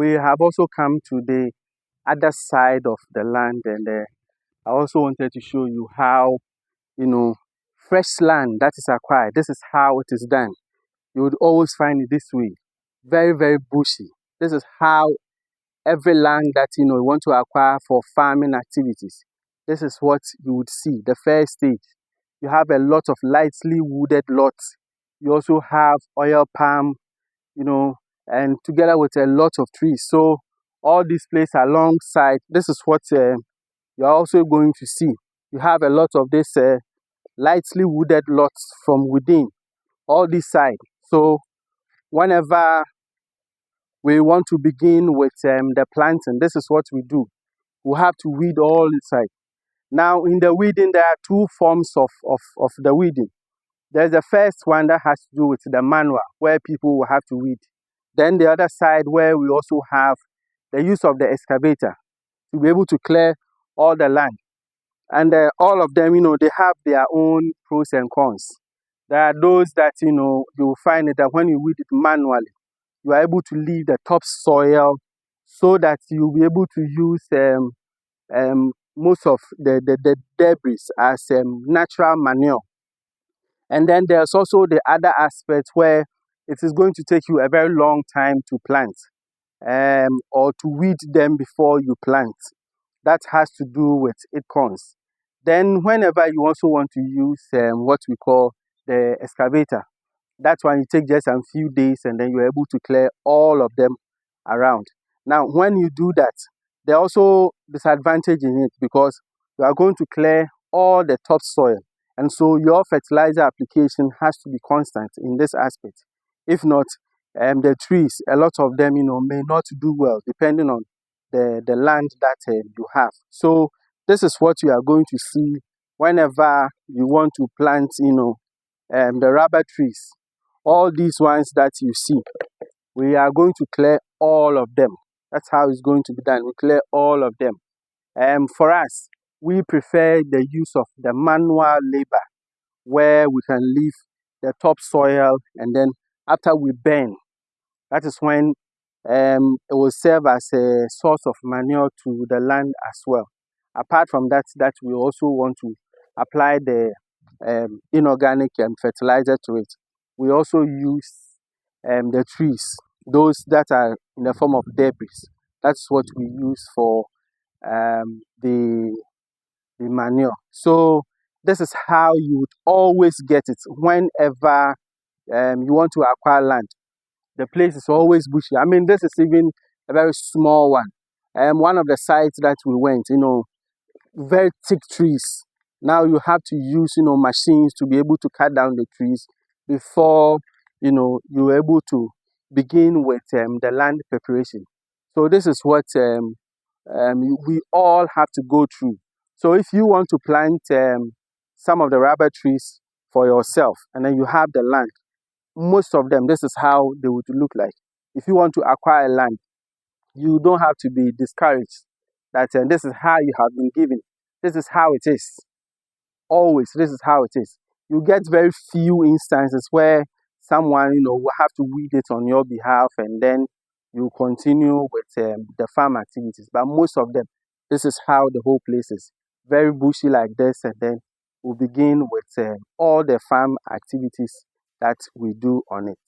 we have also come to the other side of the land, and I also wanted to show you how, fresh land that is acquired. This is how it is done. You would always find it this way, very, very bushy. This is how every land that you want to acquire for farming activities. This is what you would see. The first stage, you have a lot of lightly wooded lots. You also have oil palm, you know, and together with a lot of trees. So all these places alongside, this is what you're also going to see. You have a lot of this lightly wooded lots from within all this side. So whenever we want to begin with the planting, this is what we do. We have to weed all inside. Now, in the weeding, there are two forms of the weeding. There's the first one that has to do with the manual, where people will have to weed. Then the other side, where we also have the use of the excavator to be able to clear all the land. And all of them, they have their own pros and cons. There are those that, you will find it that when you weed it manually, you are able to leave the topsoil so that you'll be able to use most of the debris as natural manure. And then there's also the other aspect where it is going to take you a very long time to plant or to weed them before you plant. That has to do with acorns. Then whenever you also want to use what we call the excavator, that's when you take just a few days and then you're able to clear all of them around. Now, when you do that, there are also disadvantage in it because you are going to clear all the topsoil. And so your fertilizer application has to be constant in this aspect. If not, the trees, a lot of them, may not do well depending on the land that you have. So this is what you are going to see whenever you want to plant, the rubber trees. All these ones that you see, we are going to clear all of them. That's how it's going to be done. We clear all of them. For us, we prefer the use of the manual labor, where we can leave the topsoil, and then after we burn, that is when it will serve as a source of manure to the land as well. Apart from that, we also want to apply the inorganic fertilizer to it. We also use the trees, those that are in the form of debris. That's what we use for the manure. So this is how you would always get it whenever you want to acquire land. The place is always bushy. I mean, this is even a very small one. One of the sites that we went, very thick trees. Now you have to use, machines to be able to cut down the trees before, you're able to begin with the land preparation. So this is what we all have to go through. So if you want to plant some of the rubber trees for yourself, and then you have the land, most of them, this is how they would look like. If you want to acquire land, you don't have to be discouraged that this is how you have been given. This is how it is. Always, this is how it is. You get very few instances where someone, will have to weed it on your behalf, and then you continue with the farm activities. But most of them, this is how the whole place is. Very bushy like this, and then we'll begin with all the farm activities that we do on it.